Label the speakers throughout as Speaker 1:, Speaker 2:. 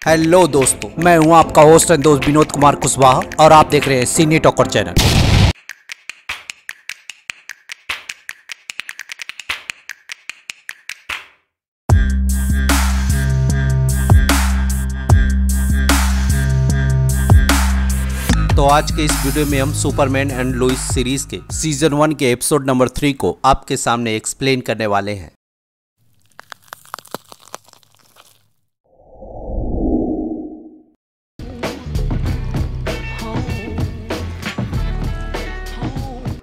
Speaker 1: Hello दोस्तों, मैं हूं आपका होस्ट एंड दोस्त विनोद कुमार कुशवाहा और आप देख रहे हैं सिने टॉकर चैनल। तो आज के इस वीडियो में हम सुपरमैन एंड लुइस सीरीज के सीजन 1 के एपिसोड नंबर 3 को आपके सामने एक्सप्लेन करने वाले हैं।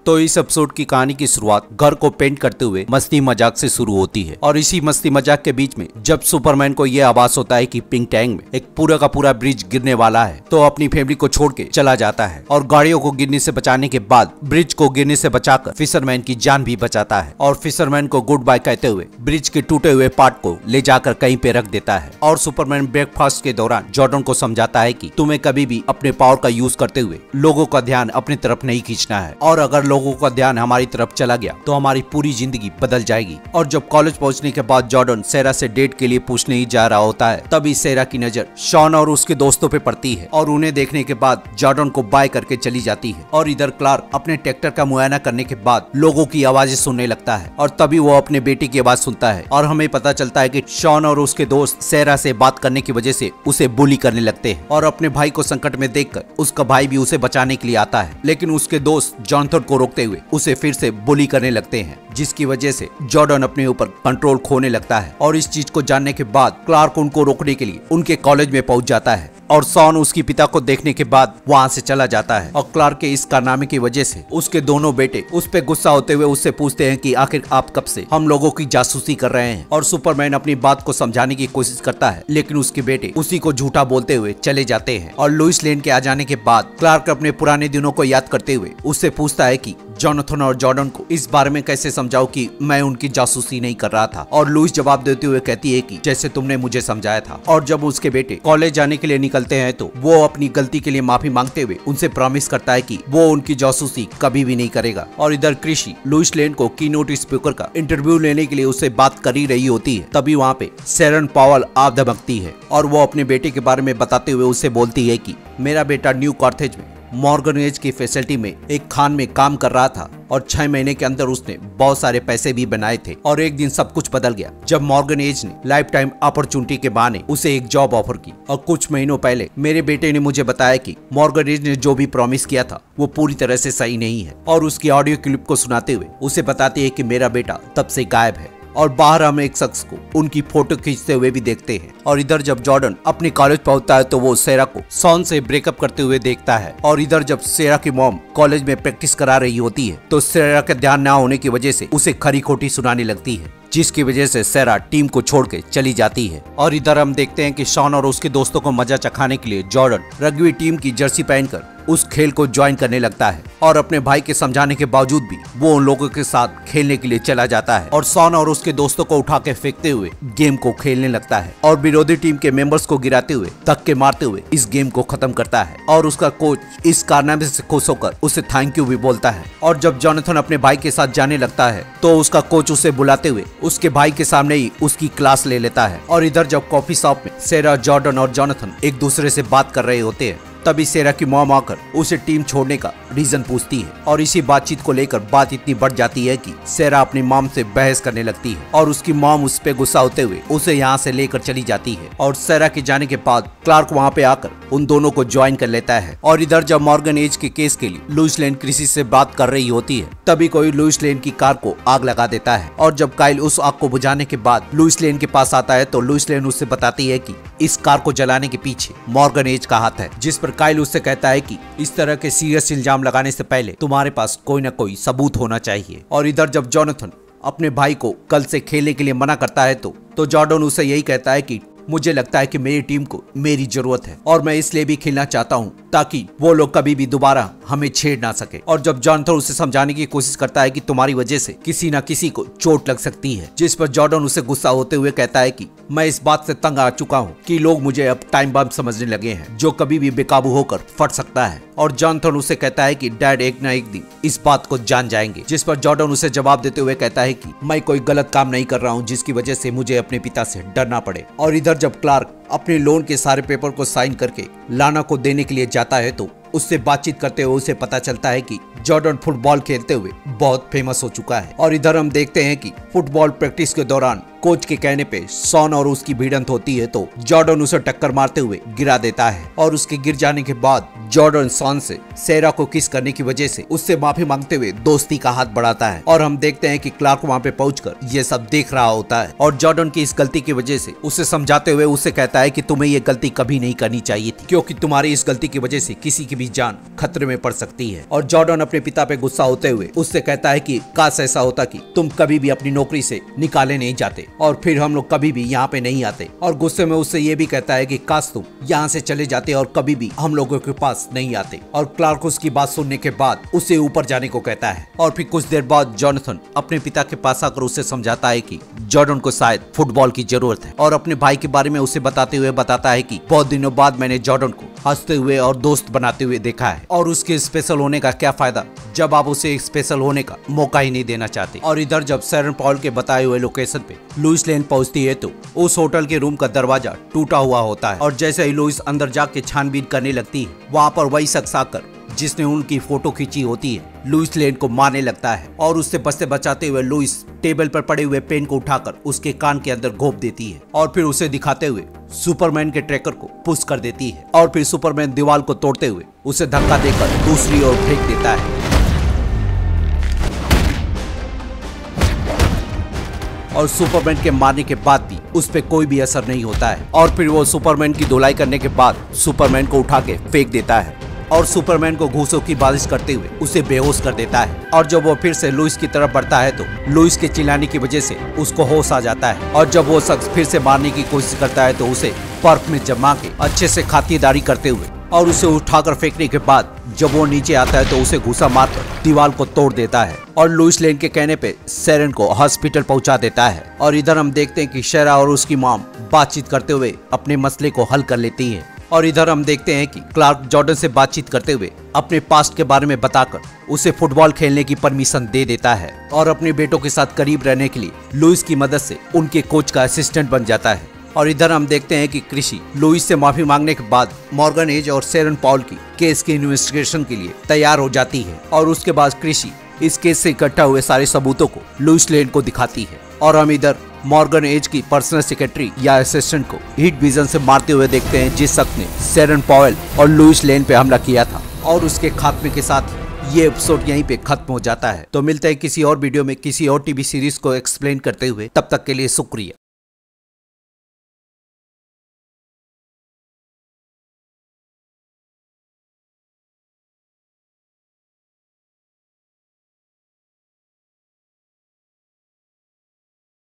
Speaker 1: तो इस एपिसोड की कहानी की शुरुआत घर को पेंट करते हुए मस्ती मजाक से शुरू होती है और इसी मस्ती मजाक के बीच में जब सुपरमैन को यह आभास होता है कि पिंक टैंक में एक पूरा का पूरा ब्रिज गिरने वाला है तो अपनी फैमिली को छोड़ के चला जाता है और गाड़ियों को गिरने से बचाने के बाद ब्रिज को गिरने से बचाकर फिशरमैन की जान भी बचाता है और फिशरमैन को गुड बाय कहते हुए ब्रिज के टूटे हुए पार्ट को ले जाकर कहीं पे रख देता है। और सुपरमैन ब्रेकफास्ट के दौरान जॉर्डन को समझाता है कि तुम्हें कभी भी अपने पावर का यूज करते हुए लोगों का ध्यान अपनी तरफ नहीं खींचना है और अगर लोगों का ध्यान हमारी तरफ चला गया तो हमारी पूरी जिंदगी बदल जाएगी। और जब कॉलेज पहुंचने के बाद जॉर्डन सेरा से डेट के लिए पूछने ही जा रहा होता है तभी सेरा की नजर शॉन और उसके दोस्तों पे पड़ती है और उन्हें देखने के बाद जॉर्डन को बाय करके चली जाती है। और इधर क्लार्क अपने ट्रैक्टर का मुआयना करने के बाद लोगों की आवाजें सुनने लगता है और तभी वो अपने बेटे की आवाज सुनता है और हमें पता चलता है कि शॉन और उसके दोस्त सेरा से बात करने की वजह से उसे बुली करने लगते हैं और अपने भाई को संकट में देखकर उसका भाई भी उसे बचाने के लिए आता है, लेकिन उसके दोस्त जॉनथन को रोकते हुए उसे फिर से बुली करने लगते हैं जिसकी वजह से जॉर्डन अपने ऊपर कंट्रोल खोने लगता है। और इस चीज को जानने के बाद क्लार्क उनको रोकने के लिए उनके कॉलेज में पहुंच जाता है और शॉन उसकी पिता को देखने के बाद वहां से चला जाता है और क्लार्क के इस कारनामे की वजह से उसके दोनों बेटे उस पे गुस्सा होते हुए उससे पूछते हैं कि आखिर आप कब से हम लोगों की जासूसी कर रहे हैं। और सुपरमैन अपनी बात को समझाने की कोशिश करता है लेकिन उसके बेटे उसी को झूठा बोलते हुए चले जाते हैं। और लुइस लेन के आ जाने के बाद क्लार्क अपने पुराने दिनों को याद करते हुए उससे पूछता है कि जोनाथन और जॉर्डन को इस बारे में कैसे समझाऊं कि मैं उनकी जासूसी नहीं कर रहा था। और लुइस जवाब देते हुए कहती है कि जैसे तुमने मुझे समझाया था। और जब उसके बेटे कॉलेज जाने के लिए निकलते हैं तो वो अपनी गलती के लिए माफी मांगते हुए उनसे प्रॉमिस करता है कि वो उनकी जासूसी कभी भी नहीं करेगा। और इधर कृषि लुइस लेन को कीनोट स्पीकर का इंटरव्यू लेने के लिए उससे बात कर ही रही होती है तभी वहाँ पे शेरन पावल आ धमकती है और वो अपने बेटे के बारे में बताते हुए उससे बोलती है कि मेरा बेटा न्यू कॉर्थेज में मॉर्गनेज की फैसिलिटी में एक खान में काम कर रहा था और 6 महीने के अंदर उसने बहुत सारे पैसे भी बनाए थे। और एक दिन सब कुछ बदल गया जब मॉर्गनेज ने लाइफ टाइम अपॉर्चुनिटी के बहाने उसे एक जॉब ऑफर की। और कुछ महीनों पहले मेरे बेटे ने मुझे बताया कि मॉर्गनेज ने जो भी प्रॉमिस किया था वो पूरी तरह से सही नहीं है और उसकी ऑडियो क्लिप को सुनाते हुए उसे बताती है कि मेरा बेटा तब से गायब है। और बाहर हम एक शख्स को उनकी फोटो खींचते हुए भी देखते हैं। और इधर जब जॉर्डन अपने कॉलेज पहुंचता है तो वो सेरा को शॉन से ब्रेकअप करते हुए देखता है। और इधर जब सेरा की मॉम कॉलेज में प्रैक्टिस करा रही होती है तो सेरा का ध्यान न होने की वजह से उसे खरी खोटी सुनाने लगती है जिसकी वजह से सेरा टीम को छोड़ के चली जाती है। और इधर हम देखते हैं कि शॉन और उसके दोस्तों को मजा चखाने के लिए जॉर्डन रग्बी टीम की जर्सी पहनकर उस खेल को ज्वाइन करने लगता है और अपने भाई के समझाने के बावजूद भी वो उन लोगों के साथ खेलने के लिए चला जाता है और शॉन और उसके दोस्तों को उठा के फेंकते हुए गेम को खेलने लगता है और विरोधी टीम के मेंबर्स को गिराते हुए धक्के मारते हुए इस गेम को खत्म करता है। और उसका कोच इस कारनामे से खुश होकर उसे थैंक यू भी बोलता है। और जब जोनाथन अपने भाई के साथ जाने लगता है तो उसका कोच उसे बुलाते हुए उसके भाई के सामने ही उसकी क्लास ले लेता है। और इधर जब कॉफी शॉप में सेरा, जॉर्डन और जोनाथन एक दूसरे से बात कर रहे होते हैं तभी सेरा की मॉम आकर उसे टीम छोड़ने का रीजन पूछती है और इसी बातचीत को लेकर बात इतनी बढ़ जाती है कि सेरा अपनी मॉम से बहस करने लगती है और उसकी मॉम उस पे गुस्सा होते हुए उसे यहाँ से लेकर चली जाती है। और सेरा के जाने के बाद क्लार्क वहाँ पे आकर उन दोनों को ज्वाइन कर लेता है। और इधर जब मॉर्गनेज के केस के लिए लुइस लेन कृषि से बात कर रही होती है तभी कोई लुइस लेन की कार को आग लगा देता है। और जब काइल उस आग को बुझाने के बाद लुइस लेन के पास आता है तो लुइस लेन उससे बताती है कि इस कार को जलाने के पीछे मॉर्गनेज का हाथ है, जिस पर काइल उससे कहता है कि इस तरह के सीरियस इल्जाम लगाने से पहले तुम्हारे पास कोई न कोई सबूत होना चाहिए। और इधर जब जोनाथन अपने भाई को कल से खेलने के लिए मना करता है तो जॉर्डन उसे यही कहता है कि मुझे लगता है कि मेरी टीम को मेरी जरूरत है और मैं इसलिए भी खेलना चाहता हूँ ताकि वो लोग कभी भी दोबारा हमें छेड़ ना सके। और जब जोनाथन उसे समझाने की कोशिश करता है कि तुम्हारी वजह से किसी न किसी को चोट लग सकती है, जिस पर जॉर्डन उसे गुस्सा होते हुए कहता है कि मैं इस बात से तंग आ चुका हूँ कि लोग मुझे अब टाइम बम समझने लगे हैं जो कभी भी बेकाबू होकर फट सकता है। और जोनाथन उसे कहता है कि डैड एक न एक दिन इस बात को जान जाएंगे, जिस पर जॉर्डन उसे जवाब देते हुए कहता है कि मैं कोई गलत काम नहीं कर रहा हूँ जिसकी वजह से मुझे अपने पिता से डरना पड़े। और इधर जब क्लार्क अपने लोन के सारे पेपर को साइन करके लाना को देने के लिए जाता है तो उससे बातचीत करते हुए उसे पता चलता है कि जॉर्डन फुटबॉल खेलते हुए बहुत फेमस हो चुका है। और इधर हम देखते हैं कि फुटबॉल प्रैक्टिस के दौरान कोच के कहने पे शॉन और उसकी भिड़ंत होती है तो जॉर्डन उसे टक्कर मारते हुए गिरा देता है और उसके गिर जाने के बाद जॉर्डन शॉन से सेरा को किस करने की वजह से उससे माफी मांगते हुए दोस्ती का हाथ बढ़ाता है। और हम देखते हैं कि क्लार्क वहाँ पे पहुंचकर ये सब देख रहा होता है और जॉर्डन की इस गलती की वजह से उसे समझाते हुए उसे कहता है कि तुम्हें ये गलती कभी नहीं करनी चाहिए थी, क्योंकि तुम्हारी इस गलती की वजह से किसी की भी जान खतरे में पड़ सकती है। और जॉर्डन अपने पिता पे गुस्सा होते हुए उससे कहता है कि काश ऐसा होता कि तुम कभी भी अपनी नौकरी से निकाले नहीं जाते और फिर हम लोग कभी भी यहाँ पे नहीं आते। और गुस्से में उससे ये भी कहता है कि काश तुम यहाँ से चले जाते और कभी भी हम लोगों के पास नहीं आते। और क्लार्क उसकी बात सुनने के बाद उसे ऊपर जाने को कहता है। और फिर कुछ देर बाद जॉनथन अपने पिता के पास आकर उसे समझाता है कि जॉर्डन को शायद फुटबॉल की जरूरत है और अपने भाई के बारे में उसे बताते हुए बताता है कि बहुत दिनों बाद मैंने जॉर्डन को हंसते हुए और दोस्त बनाते हुए देखा है और उसके स्पेशल होने का क्या फायदा जब आप उसे एक स्पेशल होने का मौका ही नहीं देना चाहते। और इधर जब शेरन पॉल के बताए हुए लोकेशन पे लुइस लेन पहुंचती है तो उस होटल के रूम का दरवाजा टूटा हुआ होता है और जैसे ही लुइस अंदर जाके छानबीन करने लगती है वहाँ पर वही शख्स आकर जिसने उनकी फोटो खींची होती है लुइस लेन को मारने लगता है और उससे बचते बचाते हुए लुइस टेबल पर पड़े हुए पेन को उठाकर उसके कान के अंदर घोंप देती है और फिर उसे दिखाते हुए सुपरमैन के ट्रैकर को पुश कर देती है और फिर सुपरमैन दीवार को तोड़ते हुए उसे धक्का देकर दूसरी ओर फेंक देता है। और सुपरमैन के मारने के बाद भी उस पे कोई भी असर नहीं होता है और फिर वो सुपरमैन की धुलाई करने के बाद सुपरमैन को उठा के फेंक देता है और सुपरमैन को घूसों की बारिश करते हुए उसे बेहोश कर देता है। और जब वो फिर से लुइस की तरफ बढ़ता है तो लुइस के चिल्लाने की वजह से उसको होश आ जाता है और जब वो शख्स फिर से मारने की कोशिश करता है तो उसे बर्फ में जमा के अच्छे से खातिरदारी करते हुए और उसे उठाकर फेंकने के बाद जब वो नीचे आता है तो उसे घुसा मारकर दीवार को तोड़ देता है और लुइस लेन के कहने पे शेरन को हॉस्पिटल पहुंचा देता है। और इधर हम देखते हैं कि शेरा और उसकी मॉम बातचीत करते हुए अपने मसले को हल कर लेती है। और इधर हम देखते हैं कि क्लार्क जॉर्डन से बातचीत करते हुए अपने पास्ट के बारे में बताकर उसे फुटबॉल खेलने की परमिशन दे देता है और अपने बेटों के साथ करीब रहने के लिए लुइस की मदद से उनके कोच का असिस्टेंट बन जाता है। और इधर हम देखते हैं कि क्रिशी लुइस से माफी मांगने के बाद मॉर्गन एज और शेरन पॉल की केस की इन्वेस्टिगेशन के लिए तैयार हो जाती है और उसके बाद क्रिशी इस केस से इकट्ठा हुए सारे सबूतों को लुइस लेन को दिखाती है। और हम इधर मॉर्गन एज की पर्सनल सेक्रेटरी या असिस्टेंट को हीट विजन से मारते हुए देखते हैं जिस शख्स ने शेरन पॉवेल और लुइस लेन पे हमला किया था। और उसके खात्मे के साथ ये एपिसोड यहीं पे खत्म हो जाता है। तो मिलते हैं किसी और वीडियो में किसी और टीवी सीरीज को एक्सप्लेन करते हुए, तब तक के लिए शुक्रिया।